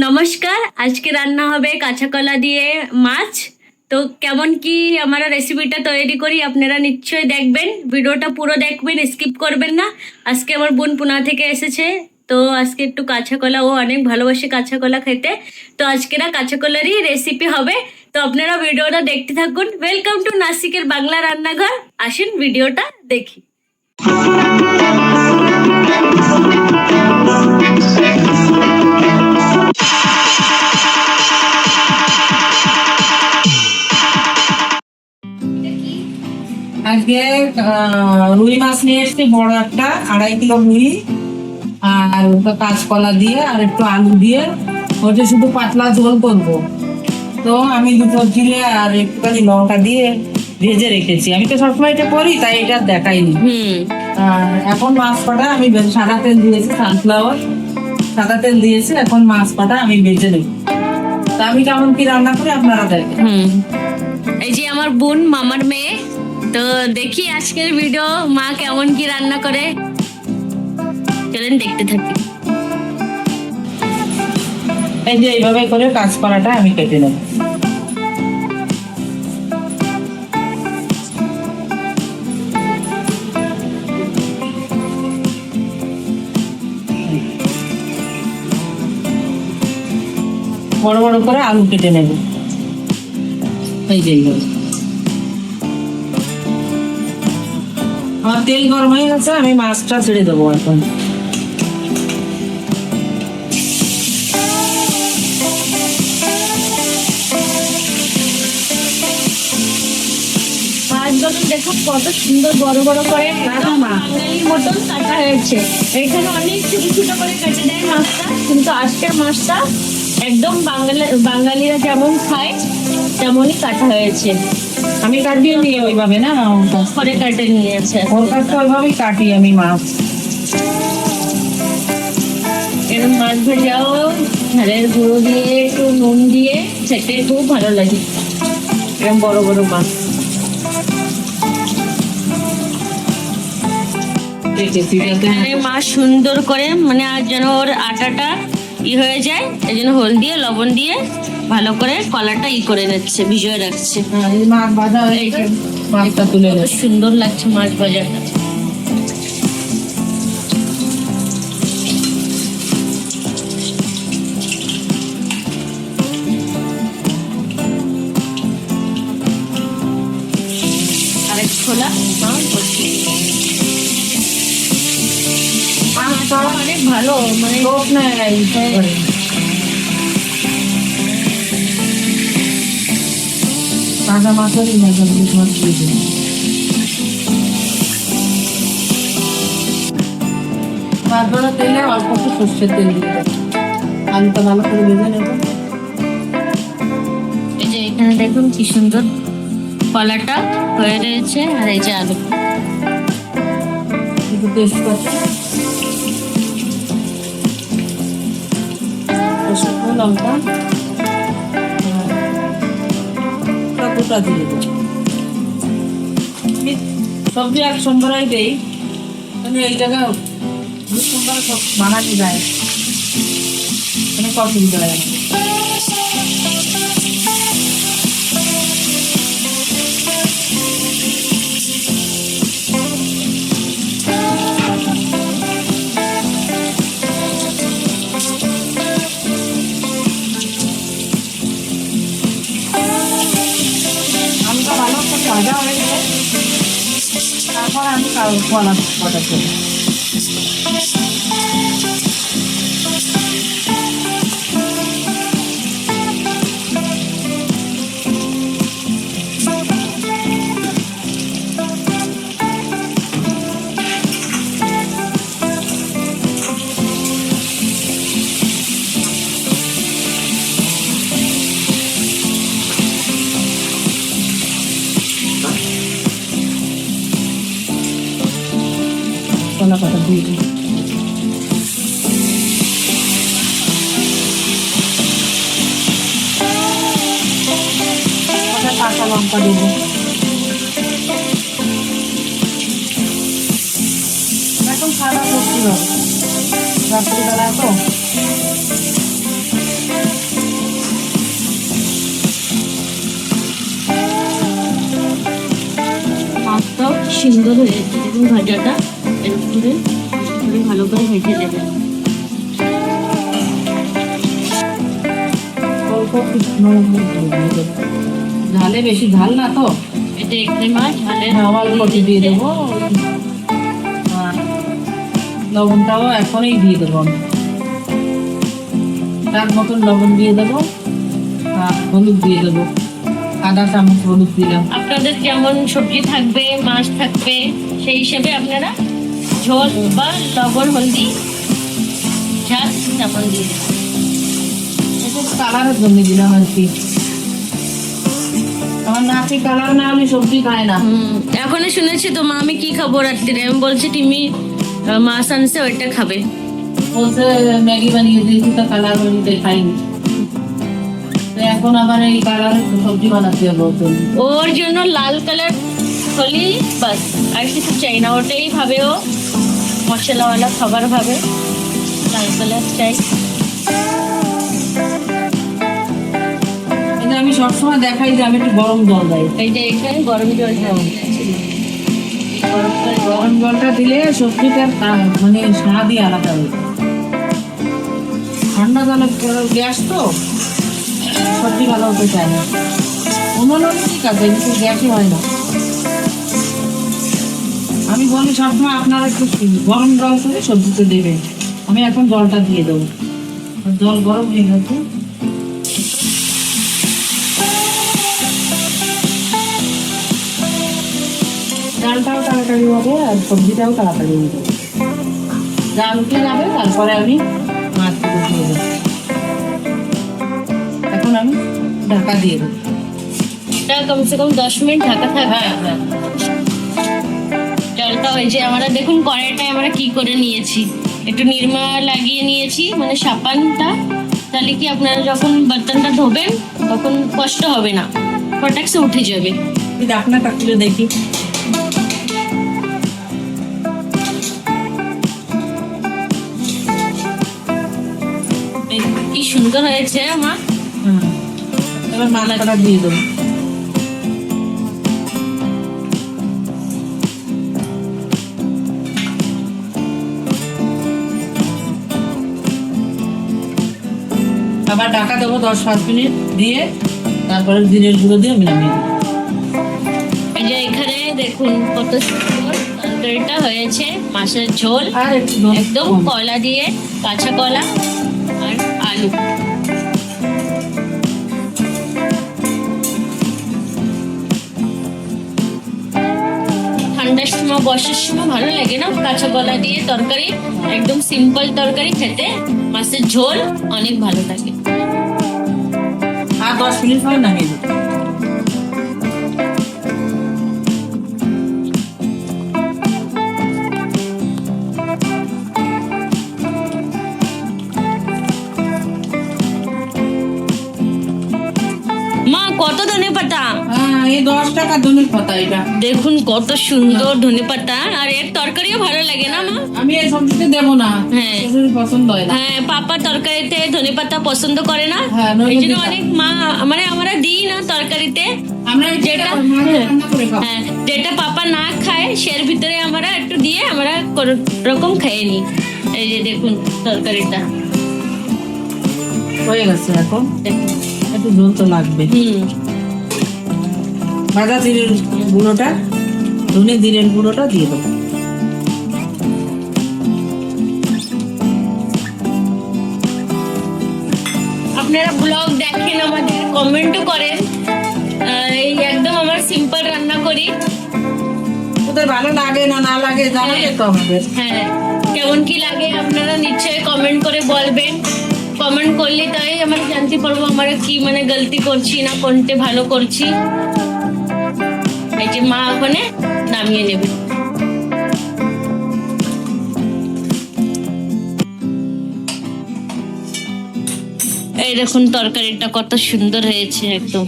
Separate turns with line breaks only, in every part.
নমস্কার, আজকে রান্না হবে কাঁচা কলা দিয়ে মাছ। তো কেমন কি আমরা রেসিপিটা তৈরি করি আপনারা নিশ্চয়ই দেখবেন। ভিডিওটা পুরো দেখবেন, স্কিপ করবেন না। আজকে আমার বোন পুনা থেকে এসেছে, তো আজকে একটু কাঁচা কলা, ও অনেক ভালোবাসে কাঁচা কলা খেতে। তো আজকে না কাঁচা কলারই রেসিপি হবে। তো আপনারা ভিডিওটা দেখতে থাকুন। ওয়েলকাম টু নাসিকের বাংলা রান্নাঘর। আসুন ভিডিওটা দেখি।
আজকে রুই মাছ নিয়ে এসছি, বড় একটা 2.5 কিলো রুই, আর ওটা কাঁচকলা দিয়ে আর একটু আলু দিয়ে ওটা শুধু পাতলা ঝোল করবো। তো আমি দুটো জিরে আর একটুখানি লঙ্কা দিয়ে ভেজে রেখেছি। আমি তো সবসময় এটা করি, তাই এটা দেখাইনি। আর এখন মাছ কটা আমি সাদা তেল দিয়েছি, সানফ্লাওয়ার সাদা তেল দিয়েছি। এখন মাছ কটা আমি ভেজে নেব। তা আমি কেমন কি রান্না করি আপনারা দেখেন।
এই যে আমার বোন, মামার মেয়ে। তো দেখি আজকের ভিডিও মা কেমন কি রান্না করে, চলেন দেখতে থাকি।
এই যে এইভাবে করে কাঁচকলাটা আমি কেটে নেব। বড় বড় করে আলু কেটে নেব। এই যে এইভাবে। আমার তেল গরম হয়ে গেছে, আমি মাছটা ছেড়ে দেবো এখন।
মাছগুলো দেখুন কত সুন্দর বড় বড় করে বাঙালির মতন কাটা হয়েছে। এখানে অনেক ছোট ছোট করে কেটে দেয় মাছটা, কিন্তু আজকের মাছটা একদম বাঙালিরা যেমন খায় তেমনই কাটা হয়েছে।
আমি কাটিয়ে নিয়ে ওইভাবে না
করে কেটে নিয়েছে।
ওর কাছে ওইভাবেই কাটি আমি মাছ।
এরকম মাছ ভাজাও ঝালের গুঁড়ো দিয়ে একটু নুন দিয়ে খেতে খুব ভালো লাগে। এরকম বড় বড় মাছ এখানে মা সুন্দর করে, মানে আর যেন ওর আটাটা হয়ে যায়, এই জন্য হলদি লবণ দিয়ে ভালো করে কলাটা করে নিচ্ছে, ভিজিয়ে রাখছে।
মাছ ভাজা হয়ে গেছে, মাছটা তুলে
কত সুন্দর লাগছে মাছ ভাজাটা। আরেক ছোলা অনেক ভালো, মানে
কাঁচা মাছের মাছ দিয়ে দিন। তারপরে তেলে অল্প একটু সর্ষের তেল দিয়ে দেবো। আলুটা ভালো করে ভেজে নেব।
এই যে এখানে দেখুন কি সুন্দর কলাটা হয়ে রয়েছে, আর এই যে আলু
একটু টেস্ট করছি। শুকনো লঙ্কা গোটা দিয়ে দেবো। সবজি এক সোমবারই দেই, কিন্তু এই জায়গায় সোমবার সব বানাতে যায়, অনেক অসুবিধা হয়। আলুটা ভালো করে ভাজা হয়ে গেলে তারপর আমি কলা কটা দেবো। কলা কটা দিয়ে দিই। কাঁচা লঙ্কা দেবো। এখন সাদা সবজি হবে, রাত্রিবেলা তো
সুন্দর হয়েছে দেখুন ভাজাটা। এরপরে ভালো করে ভেজে দেবেন।
ঝালে বেশি ঝাল না তো,
এটা একটু মাছ ঝালের
অল্প দিয়ে দেবো। আর লবণটাও এখনই দিয়ে দেবো আমি, তার মতন লবণ দিয়ে দেবো। আর হলুদ দিয়ে দেবো, আধা চামচ হলুদ দিলাম।
আপনাদের যেমন সবজি থাকবে, মাছ থাকবে, সেই হিসেবে আপনারা ঝোল বা লবণ হলদি ঝাল তেমন দিয়ে দেবেন।
এটা কালারের জন্য দিলাম আর কি, আমার নাতি কালার না হলে সবজি খায় না।
এখনই শুনেছি তো মা আমি কি খাবো রাত্রিরে, আমি বলছি তুমি মাছ আনছে ওইটা খাবে।
বলছে ম্যাগি বানিয়ে দিয়েছি তো কালার বানিয়ে খাইনি, তো এখন আবার এই কালারের সবজি বানাতে হবে ওর জন্য।
ওর জন্য লাল কালার হলি বাস, আর কিছু চাই না। ওটাই ভাবে ও, মশলাওয়ালা খাবার ভাবে, লাল কালার চাই।
এটা আমি সবসময় দেখাই যে আমি একটু গরম জল দেয়,
এই যে এখানে গরম জল
গরম জলটা দিলে সবজিটার মানে স্বাদই আলাদা হয়ে যায়। ঠান্ডা জলে গ্যাস তো সবজি ভালো হতে চায় না, অন্যান্য ঠিক আছে কিন্তু গ্যাসই হয় না। আমি বলি সবসময় আপনারা একটু গরম জল করে সবজিতে দেবেন। আমি এখন জলটা দিয়ে দেবো, জল গরম হয়ে গেছে। ডালটাও তাড়াতাড়ি হবে আর সবজিটাও তাড়াতাড়ি হয়ে যাবে। ডাল উঠে যাবে, তারপরে আমি মাছগুলো দিয়ে দেবো। এখন আমি ঢাকা দিয়ে দেবো।
এটা কমসে কম 10 মিনিট ঢাকা থাকবে।
হ্যাঁ হ্যাঁ,
জলটা ওই যে আমরা দেখুন কড়াইটায় আমরা কি করে নিয়েছি, একটু নিরমা লাগিয়ে নিয়েছি, মানে সাবানটা, তাহলে কি আপনারা যখন বর্তনটা ধোবেন তখন কষ্ট হবে না, ফটাকসে উঠে যাবে।
এই ঢাকনাটা খুলে দেখি।
এই কি সুন্দর হয়েছে মা।
এবার মালাটা দিয়ে দেবো। আবার ঢাকা দেবো 10-5 মিনিট দিয়ে, তারপরে জিরের গুঁড়ো দিয়ে আমি নামিয়ে দেবো।
এই যে এখানে দেখুন কত সুন্দর তরকারিটা হয়েছে, মাছের ঝোল
আর একটু
একদম কলা দিয়ে, কাঁচা কলা আর আলু। ঠান্ডার সময় বর্ষার সময় ভালো লাগে না কাঁচা কলা দিয়ে তরকারি, একদম সিম্পল তরকারি খেতে, মাছের ঝোল অনেক ভালো লাগে।
আর 10 মিনিট পর নামিয়ে দেবো।
মা কত ধনেপাতা,
হ্যাঁ, এই 10 টাকা ধনের পাতা এটা।
দেখুন কত সুন্দর ধনেপাতা, আর এর তরকারিও ভালো লাগে না মা।
আমি এই সবজিতে দেবো না,
হ্যাঁ।
শ্বশুর পছন্দ হয় না।
হ্যাঁ, পাপা তরকারিতে ধনেপাতা পছন্দ করে না,
হ্যাঁ, নইলে
এই জন্য
দিতাম।
অনেক মা মানে আমরা দিই না তরকারিতে।
আমরা
যেটা
রান্না করে খাবো।
হ্যাঁ, যেটা পাপা না খায় সের ভিতরে আমরা একটু দিয়ে আমরা কোনো রকম খেয়ে নিই। এই যে দেখুন তরকারিটা
হয়ে গেছে, এখন
দেখুন।
একটু ঝোল তো লাগবে। ভাজা জিরের গুঁড়োটা, ধনে জিরের গুঁড়োটা দিয়ে দেবো।
আপনারা ব্লগ দেখেন, আমাদের কমেন্টও করেন। এই একদম আমার সিম্পল রান্না করি।
ওদের ভালো লাগে না না লাগে জানালে তো আমাদের।
হ্যাঁ, কেমন কি লাগে আপনারা নিশ্চয়ই কমেন্ট করে বলবেন। কমেন্ট করলে তাই আমরা জানতে পারবো আমরা কি মানে গলতি করছি না কোনটা ভালো করছি। এই যে মা ওখানে নামিয়ে নেবে। এই দেখুন তরকারিটা কত সুন্দর হয়েছে একদম।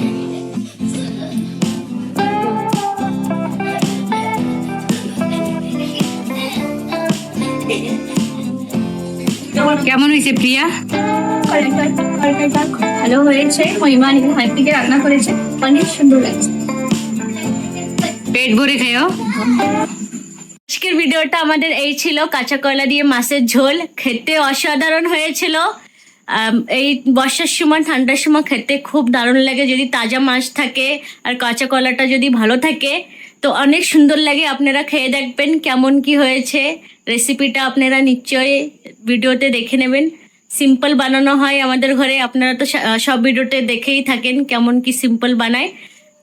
কেমন হয়েছে প্রিয়া?
ভালো হয়েছে। মহিমা হাত থেকে রান্না করেছে, অনেক সুন্দর লাগছে।
পেট ভরে খেও। আজকের ভিডিওটা আমাদের এই ছিল, কাঁচা কলা দিয়ে মাছের ঝোল। খেতে অসাধারণ হয়েছিল। এই বর্ষার সময় ঠান্ডার সময় খেতে খুব দারুণ লাগে যদি তাজা মাছ থাকে আর কাঁচা কলাটা যদি ভালো থাকে, তো অনেক সুন্দর লাগে। আপনারা খেয়ে দেখবেন কেমন কি হয়েছে। রেসিপিটা আপনারা নিশ্চয়ই ভিডিওতে দেখে নেবেন। সিম্পল বানানো হয় আমাদের ঘরে, আপনারা তো সব ভিডিওতে দেখেই থাকেন কেমন কি সিম্পল বানায়।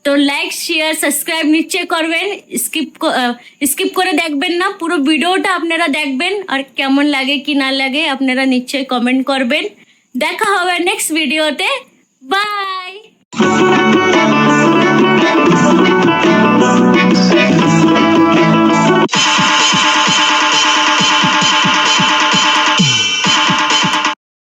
তো লাইক শেয়ার সাবস্ক্রাইব নিশ্চয় করবেন, স্কিপ করে দেখবেন না, পুরো ভিডিওটা আপনারা দেখবেন। আর কেমন লাগে কি না লাগে আপনারা নিশ্চয়ই কমেন্ট করবেন। দেখা হবে নেক্সট ভিডিওতে। বাই।